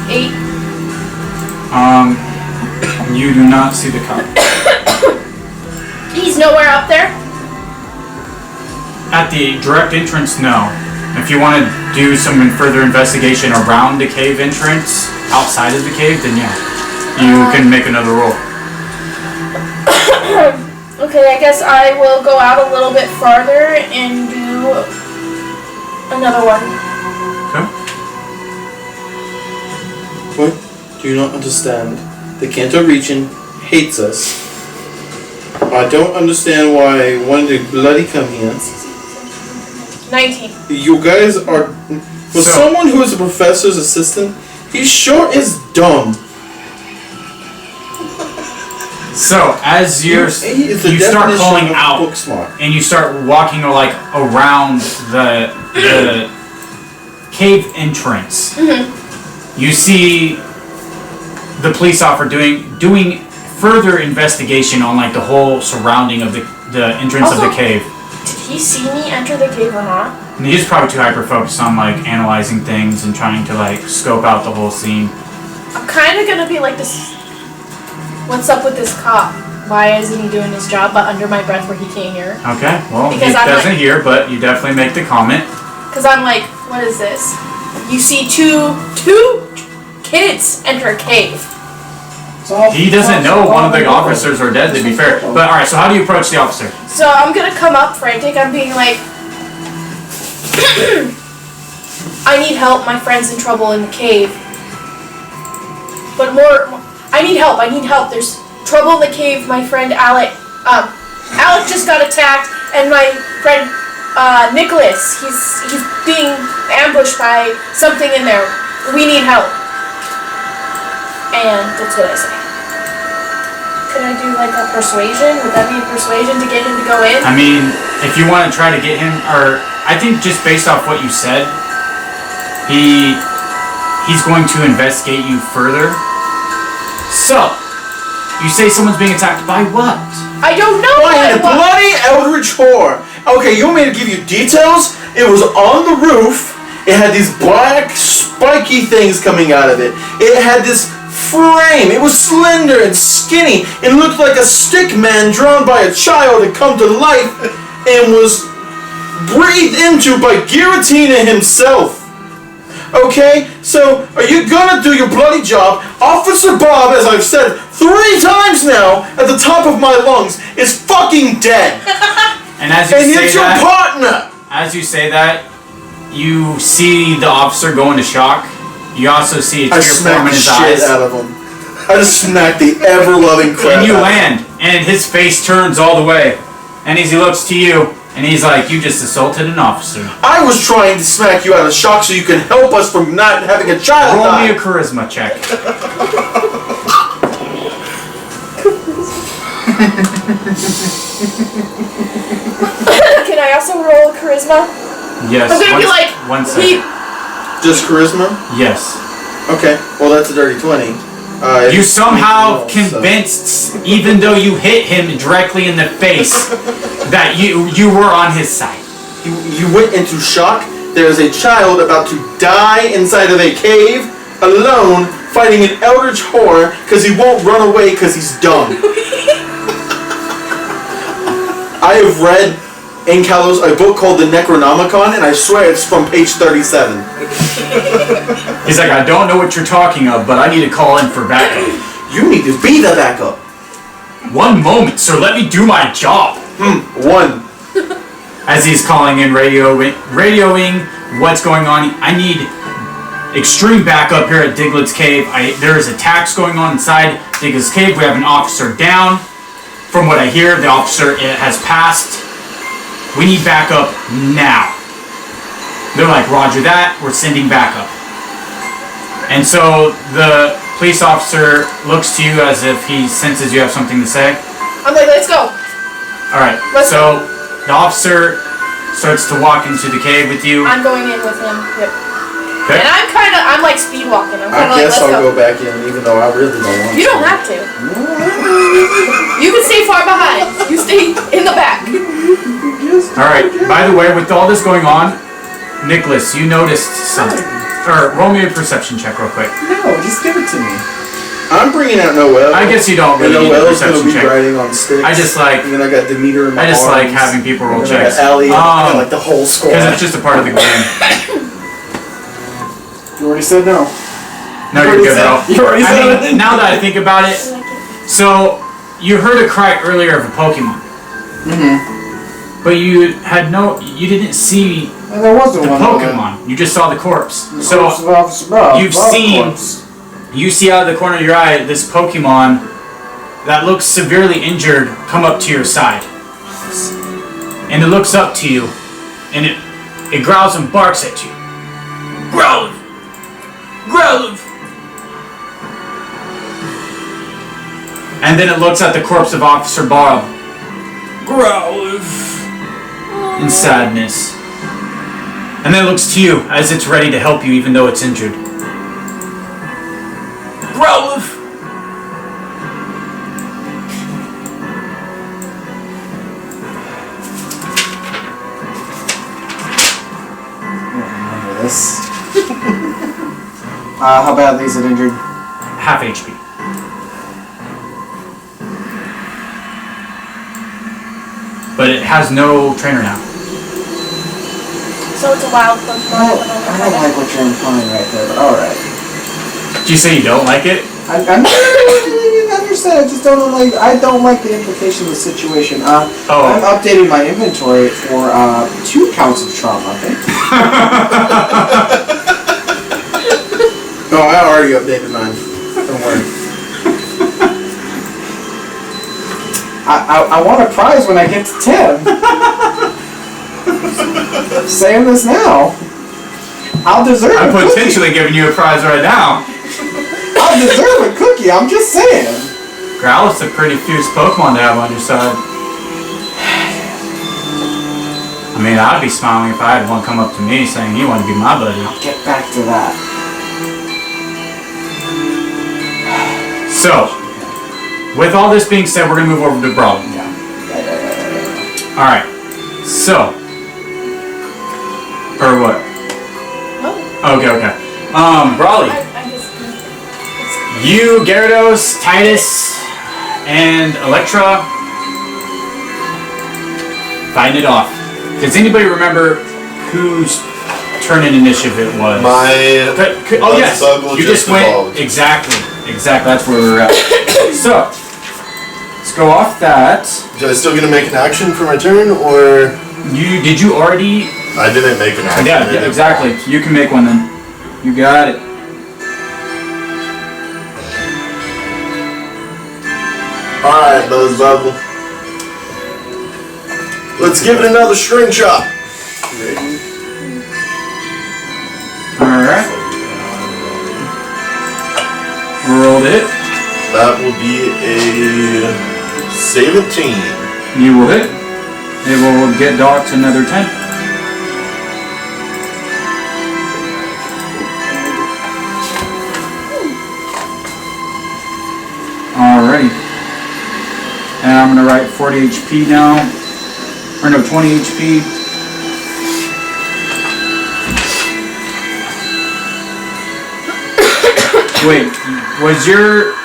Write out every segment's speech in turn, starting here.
8. You do not see the cop. He's nowhere up there? At the direct entrance, no. If you want to do some further investigation around the cave entrance, outside of the cave, then yeah. You can make another roll. Okay, I guess I will go out a little bit farther and do another one. Okay. What? Do you not understand? The Kanto region hates us. I don't understand why one did bloody come here. 19. You guys are... For someone who is a professor's assistant, he sure is dumb. So, as you start calling out, and you start walking like around the cave entrance, you see the police officer doing further investigation on like the whole surrounding of the entrance of the cave. Did he see me enter the cave or not? And he's probably too hyper focused on like analyzing things and trying to like scope out the whole scene. I'm kind of gonna be like this. What's up with this cop? Why isn't he doing his job? But under my breath where he can't hear. Okay, well, because he doesn't hear, but you definitely make the comment. Because I'm like, what is this? You see two kids enter a cave. He doesn't know one of the officers are dead, to be fair. But alright, so how do you approach the officer? So I'm gonna come up frantic. I'm being like, I need help. My friend's in trouble in the cave. But I need help. There's trouble in the cave. My friend Alec just got attacked, and my friend Nickolas, he's being ambushed by something in there. We need help. And that's what I say. Could I do like a persuasion? Would that be a persuasion to get him to go in? I mean, if you want to try to get him, or I think just based off what you said, he's going to investigate you further. So, you say someone's being attacked by what? I don't know. By a bloody eldritch whore. Okay, you want me to give you details? It was on the roof. It had these black spiky things coming out of it. It had this frame. It was slender and skinny. It looked like a stick man drawn by a child had come to life and was breathed into by Giratina himself. Okay, so are you gonna do your bloody job? Officer Bob, as I've said 3 times now, at the top of my lungs, is fucking dead. And as you say it's your partner. As you say that, you see the officer go into shock. You also see a tear form in his eyes. I smacked the shit out of him. I just smacked the ever-loving crap. And you land, and his face turns all the way. And as he looks to you, and he's like, you just assaulted an officer. I was trying to smack you out of shock so you can help us from not having a child die. Roll me a charisma check. Can I also roll charisma? Yes. I'm gonna be like, one second. Just charisma? Yes. Okay, well that's a dirty 20. You somehow convinced, even though you hit him directly in the face, that you were on his side. You went into shock. There is a child about to die inside of a cave, alone, fighting an eldritch whore because he won't run away because he's dumb. I have read in Kalos a book called the Necronomicon, and I swear it's from page 37. He's like, I don't know what you're talking of, but I need to call in for backup. You need to be the backup. One moment, sir. Let me do my job. One. As he's calling in, radioing what's going on. I need extreme backup here at Digglets Cave. There is attacks going on inside Digglets Cave. We have an officer down. From what I hear, the officer has passed. We need backup now. They're like, roger that, we're sending backup. And so the police officer looks to you as if he senses you have something to say. I'm like, let's go. Alright, so the officer starts to walk into the cave with you. I'm going in with him, yep. Okay. And I'm like speed walking. I'm I guess I'll go back in, even though I really don't want to. You don't have to. You can stay far behind. You stay in the back. Alright, by the way, with all this going on, Nickolas, you noticed something. or roll me a perception check real quick. No, just give it to me. I'm bringing out Noel. I guess you don't And really need a Noel's gonna perception be check. riding on sticks. I just like And then I got Demeter in my I just like arms. having people roll And then checks. I got Allie and I got, like the whole squad. Because it's just a part of the game. You already said no. No, you're good, bro. You already said I it. mean, now that I think about it, I like it. so you heard a cry earlier of a Pokemon. But you didn't see And there wasn't the one. Pokemon. You just saw the corpse. So Corpse of Officer Bob. you've Bob seen- corpse. you see out of the corner of your eye this Pokemon that looks severely injured come up to your side. And it looks up to you and it growls and barks at you. Growl! Growl! And then it looks at the corpse of Officer Bob. Growl! In sadness. And then it looks to you as it's ready to help you even though it's injured. Growl! Remember this. How badly is it injured? Half HP. But it has no trainer now. So it's a wild Pokemon. I don't like what you're implying right there, but alright. Did you say you don't like it? I'm not really understand. I just don't like. I don't like the implication of the situation. I'm updating my inventory for 2 counts of trauma. I think. No, I already updated mine. Don't worry. I want a prize when I get to 10. I'm saying this now. I'll deserve I'm a cookie. potentially giving you a prize right now. I'll deserve a cookie. I'm just saying. Growlithe's a pretty fierce Pokemon to have on your side. I mean, I'd be smiling if I had one come up to me saying he wanted to be my buddy. I'll get back to that. So, with all this being said, we're going to move over to Brawly. Yeah. Alright, so. Or what? Oh, Okay. Brawly. I just. You, Gyarados, Titus, and Electra fighting it off. Does anybody remember whose turn in initiative it was? Oh yes, you just went evolved. exactly. That's where we're at. So let's go off that. Do I still get to make an action for my turn, or Did you already? I didn't make an action? Yeah, exactly. You can make one then. You got it. Alright, Buzz Bubble. Let's give it another string shot. Alright. Rolled it. That will be a 17. You will hit. It will get docked another 10. Alrighty. And I'm going to write 40 HP now. Or no, 20 HP. Wait, was your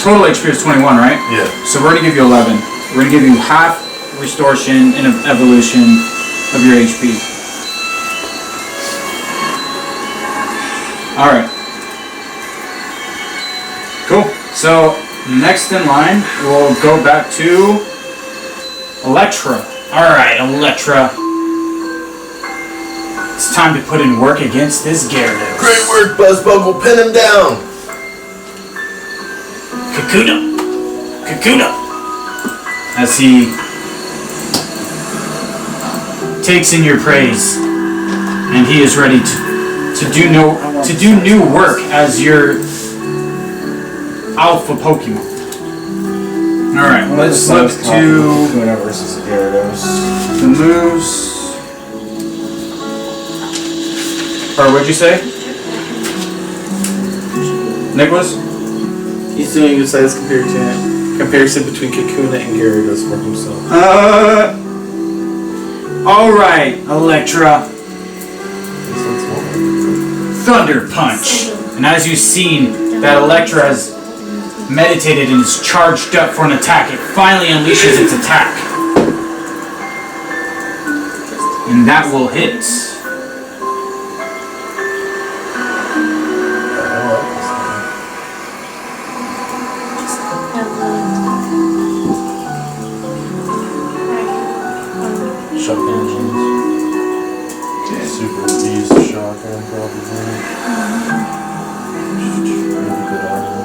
total HP is 21, right? Yeah. So we're gonna give you 11. We're gonna give you half restoration and evolution of your HP. Alright. Cool. So next in line, we'll go back to Electra. Alright, Electra. It's time to put in work against this Gyarados. Great work, Buzz Bubble. Pin him down. Kakuna! As he takes in your praise, and he is ready to do new work as your alpha Pokemon. All right, let's look to Kakuna versus Gyarados. the moves. Or what'd you say, Nickolas? He's doing a size comparison between Kakuna and Gyarados for himself. Alright, Electra. Thunder Punch. And as you've seen, that Electra has meditated and is charged up for an attack. It finally unleashes its attack. And that will hit. Shotgun jeans. Super beast shotgun probably. Really good armor.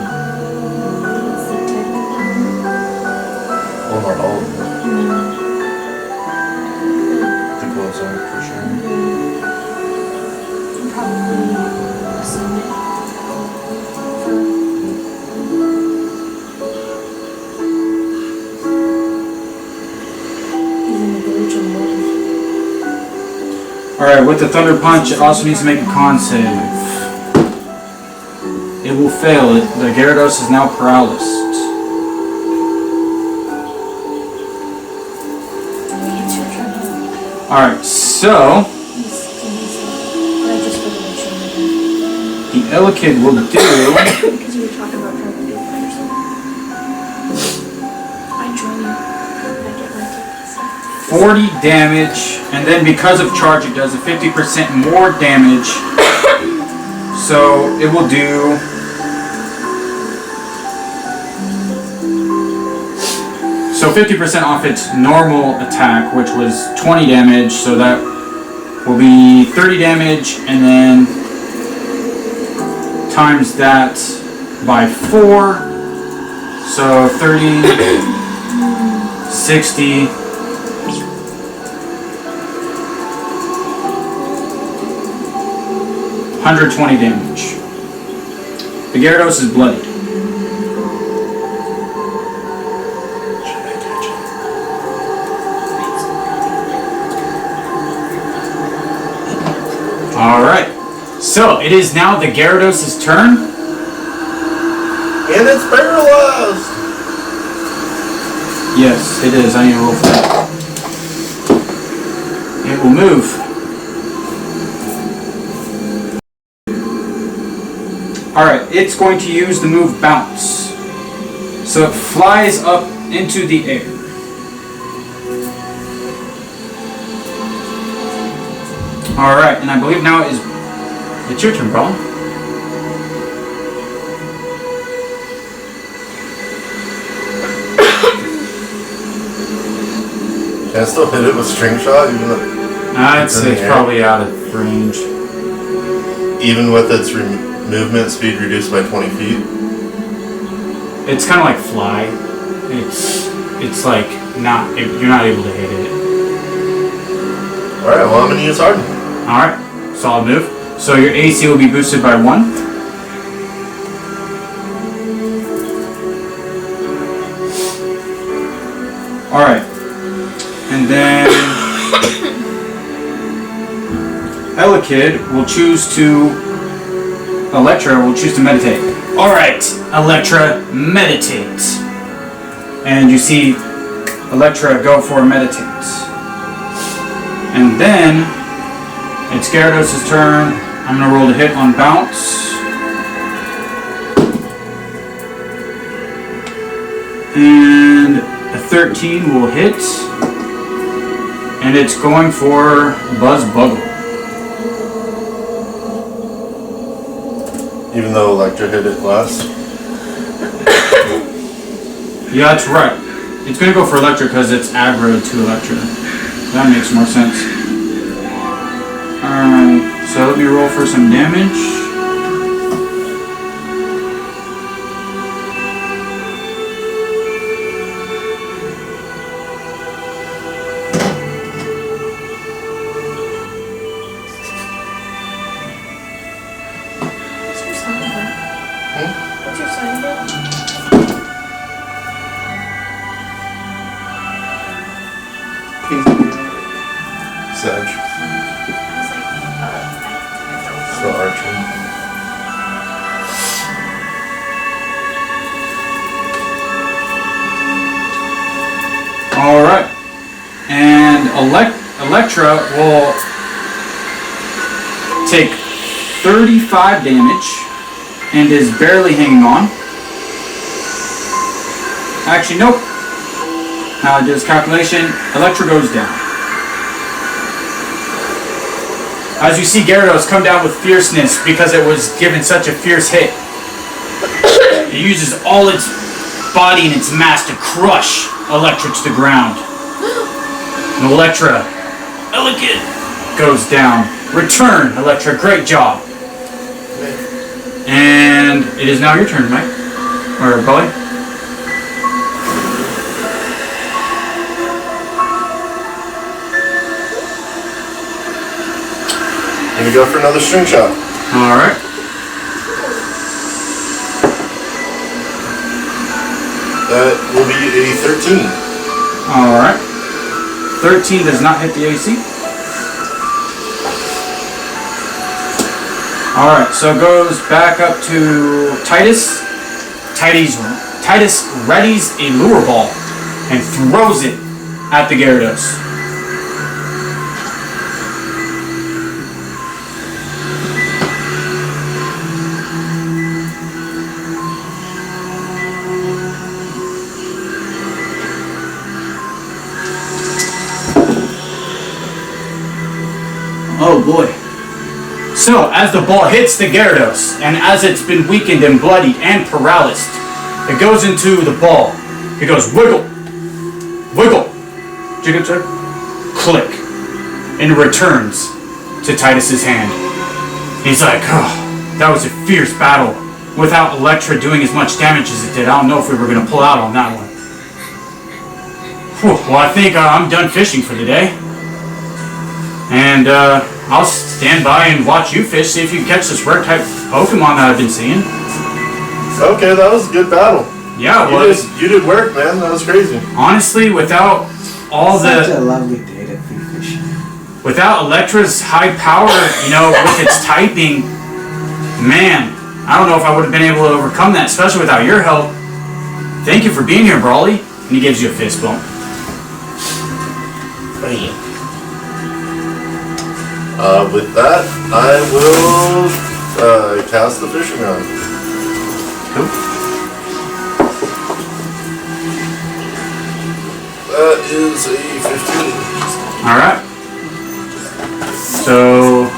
Well, not all of them. The gloves aren't for sure. Alright, with the Thunder Punch, it also needs to make a con save. It will fail. The Gyarados is now paralyzed. Alright, so the Elekid will do Because you were talking about trying to do it by yourself. I join you. I get my TLPC. 40 damage, and then because of charge, it does a 50% more damage. So it will do. So 50% off its normal attack, which was 20 damage, so that will be 30 damage, and then times that by 4, so 30, 60, 120 damage. The Gyarados is bloodied. Alright, so it is now the Gyarados' turn. And it's paralyzed! Yes, it is. I need to roll for that. It will move. Alright, it's going to use the move Bounce. So it flies up into the air. Alright, and I believe now it's your turn, bro. Can I still hit it with string shot even though It's probably out of range. even with its movement speed reduced by 20 feet? It's kind of like fly. It's like you're not able to hit it. Alright, well I'm gonna use Harden. Alright, solid move. So your AC will be boosted by 1. Alright. And then Elekid will choose to Electra will choose to meditate. Alright, Electra, meditate. And you see Electra go for meditate. And then it's Gyarados' turn. I'm gonna roll the hit on Bounce. And a 13 will hit. And it's going for Buzz Buggle. Even though Electra hit it last? Yeah, that's right. It's gonna go for Electra because it's aggro to Electra. That makes more sense. Alright, so let me roll for some damage. What's your sign again? Sag. It's the archer. Alright. And Electra will take 35 damage and is barely hanging on. Actually, nope. Now I do this calculation. Electra goes down. As you see Gyarados come down with fierceness because it was given such a fierce hit. It uses all its body and its mass to crush Electra to the ground. And Electra, elegant, goes down. Return, Electra, great job. And it is now your turn, Mike. Or Bully. Gonna go for another string shot. Alright. That will be a 13. Alright. 13 does not hit the AC. Alright, so it goes back up to Titus. Titus readies a lure ball and throws it at the Gyarados. Oh boy. So, as the ball hits the Gyarados, and as it's been weakened and bloodied and paralyzed, it goes into the ball. It goes wiggle, wiggle, jiggle, jiggle, click, and it returns to Titus's hand. He's like, oh, that was a fierce battle. Without Electra doing as much damage as it did, I don't know if we were going to pull out on that one. Whew, well, I think I'm done fishing for the day. And I'll stand by and watch you fish, see if you can catch this rare type Pokemon that I've been seeing. Okay, that was a good battle. Yeah, it was. You did work, man. That was crazy. Honestly, without all Such a lovely day to be fishing. without Electra's high power, you know, with its typing, man, I don't know if I would have been able to overcome that, especially without your help. Thank you for being here, Brawly. And he gives you a fist bump. Bam. With that, I will cast the fishing rod. Cool. That is a 15. Alright. So,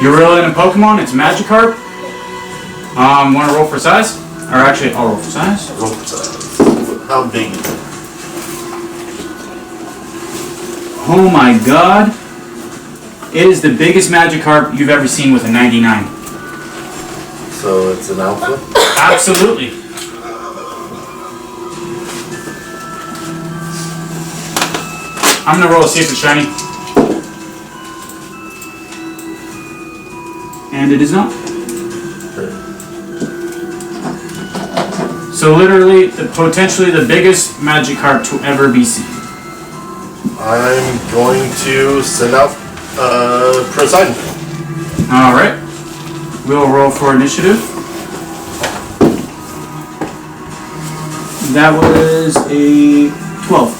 you're reeling a Pokemon, it's Magikarp. Want to roll for size? Or actually, I'll roll for size. Roll for size. How big is it? Oh my god. It is the biggest Magikarp you've ever seen with a 99. So it's an alpha? Absolutely. I'm gonna roll to see if it's shiny. And it is not. So literally, potentially the biggest Magikarp to ever be seen. I'm going to send out Poseidon. Alright. We'll roll for initiative. That was a 12.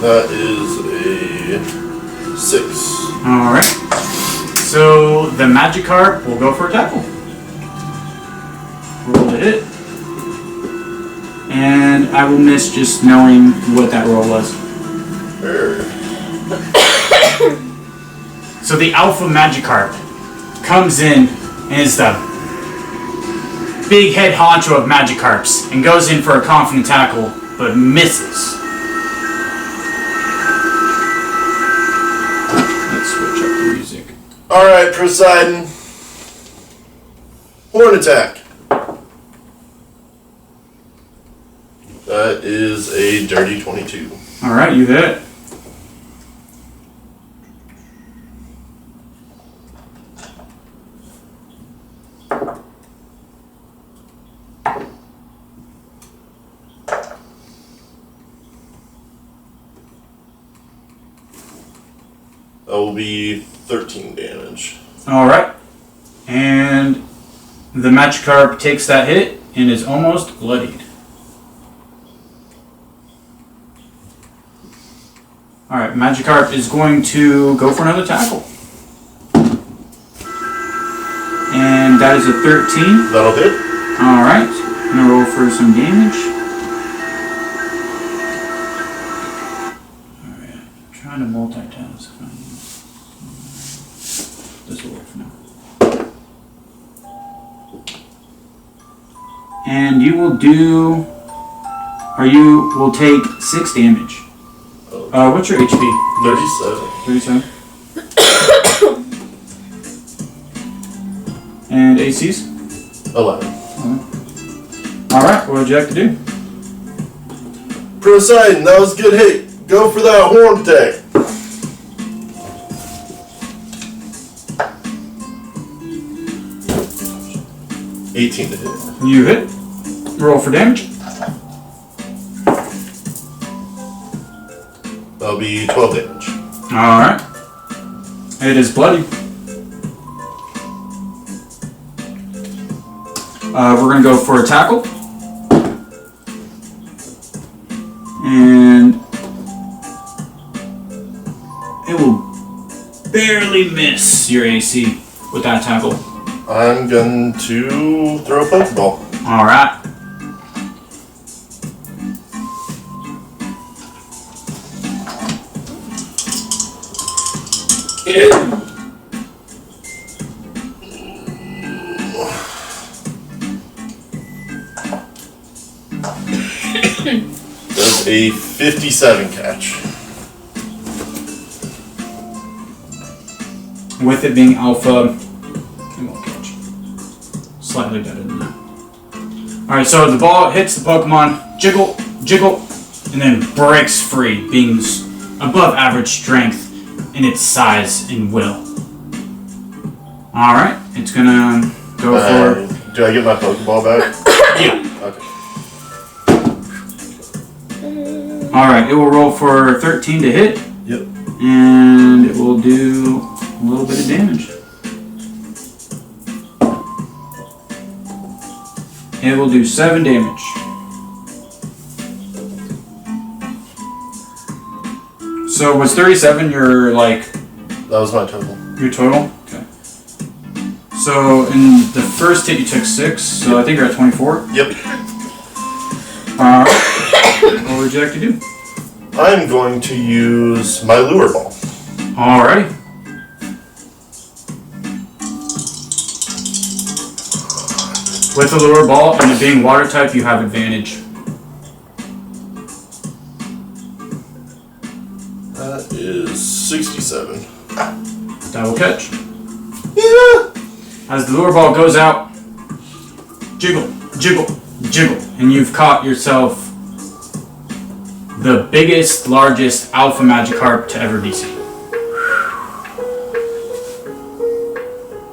That is a 6. Alright. So the Magikarp will go for a tackle. Roll to hit. And I will miss just knowing what that roll was. So the Alpha Magikarp comes in and is the big head honcho of Magikarps and goes in for a confident tackle, but misses. Let's switch up the music. Alright, Poseidon. Horn attack. That is a dirty 22. Alright, you hit. That will be 13 damage. Alright. And the Magikarp takes that hit and is almost bloodied. Alright, Magikarp is going to go for another tackle. And that is a 13. That'll hit. Alright. I'm gonna roll for some damage. Alright. Trying to multitask. This will work for now. And you will do, or you will take 6 damage. What's your HP? 37. 37. And ACs? 11. Alright, what would you like to do? Poseidon, that was a good hit. Go for that horn attack. $18 to hit. You hit. Roll for damage. That'll be 12 damage. Alright. It is bloody. We're going to go for a tackle. And it will barely miss your AC with that tackle. I'm going to throw a Pokeball. Alright. Does a 57 catch. With it being alpha, it won't catch. Slightly better than that. Alright, so the ball hits the Pokemon, jiggle, jiggle, and then breaks free, being above average strength in its size and will. Alright, it's gonna go for... Do I get my Pokeball back? Yeah. Okay. Alright, it will roll for 13 to hit. Yep. And it will do a little bit of damage. It will do 7 damage. So was 37 your, like... That was my total. Your total? Okay. So in the first hit you took 6, so I think you're at 24. Yep. What would you like to do? I'm going to use my Lure Ball. Alrighty. With the Lure Ball and it being water type, you have advantage. That is 67. That will catch. Yeah. As the Lure Ball goes out, jiggle, jiggle, jiggle, and you've caught yourself the biggest, largest Alpha Magikarp to ever be seen.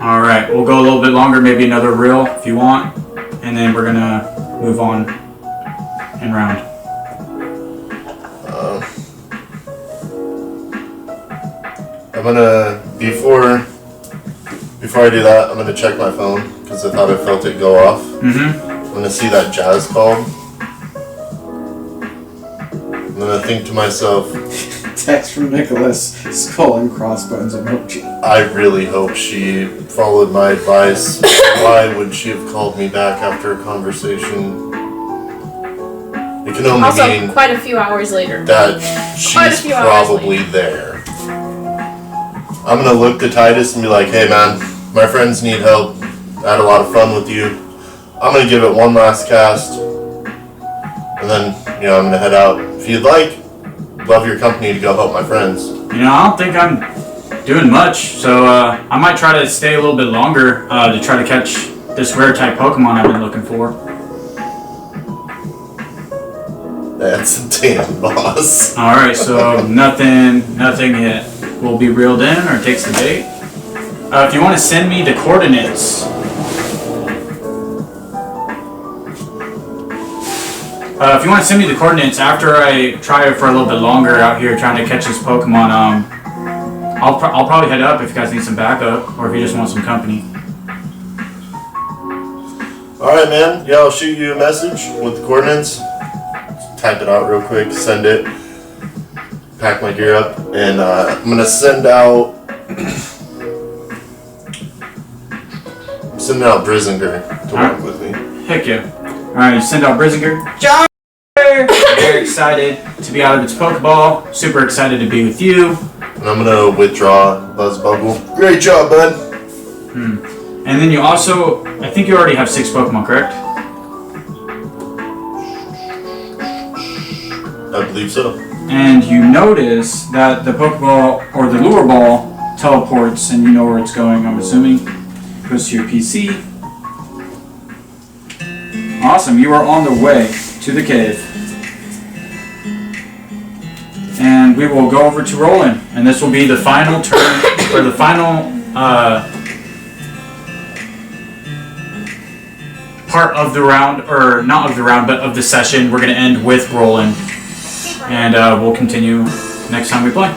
Alright, we'll go a little bit longer, maybe another reel if you want, and then we're gonna move on and round. I'm gonna, before I do that, I'm gonna check my phone, because I thought I felt it go off. I'm gonna see that Jazz called. I'm gonna think to myself, Text from Nickolas, skull and crossbones emoji. I really hope she followed my advice. Why would she have called me back after a conversation? It can only Also, mean quite a few hours later. that she's probably there. I'm gonna look to Titus and be like, hey man, my friends need help. I had a lot of fun with you. I'm gonna give it one last cast. And then, I'm gonna head out. If you'd like, love your company to go help my friends. I don't think I'm doing much, so I might try to stay a little bit longer to try to catch this rare type Pokemon I've been looking for. That's a damn boss. Alright, so nothing yet will be reeled in or takes the bait. If you want to send me the coordinates, after I try it for a little bit longer out here trying to catch this Pokemon, I'll probably head up if you guys need some backup or if you just want some company. Alright man, yeah, I'll shoot you a message with the coordinates. Type it out real quick, send it, pack my gear up, and I'm gonna send out sending out Brizinger to work with me. Heck yeah. Alright, you send out Brizinger. John! Very excited to be out of its Pokeball. Super excited to be with you. And I'm gonna withdraw Buzzbuggle. Great job, bud. And then you also, I think you already have 6 Pokemon, correct? I believe so. And you notice that the Pokeball or the Lure Ball teleports, and you know where it's going, I'm assuming. Goes to your PC. Awesome, you are on the way to the cave. And we will go over to Roland, and this will be the final turn, or the final part of the round, or not of the round, but of the session. We're going to end with Roland, and we'll continue next time we play.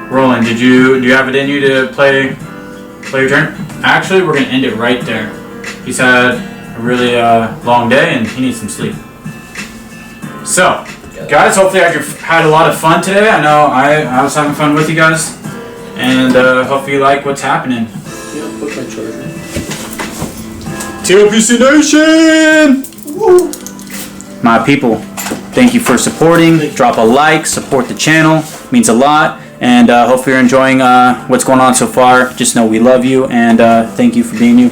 Roland, do you have it in you to play your turn? Actually, we're going to end it right there. He's had a really long day, and he needs some sleep. So, guys, hopefully I had a lot of fun today. I know I was having fun with you guys, and hopefully you like what's happening. Yeah, put my charger. TLPC Nation! Woo. My people, thank you for supporting. Drop a like, support the channel. It means a lot. And hopefully you're enjoying what's going on so far. Just know we love you, and thank you for being you.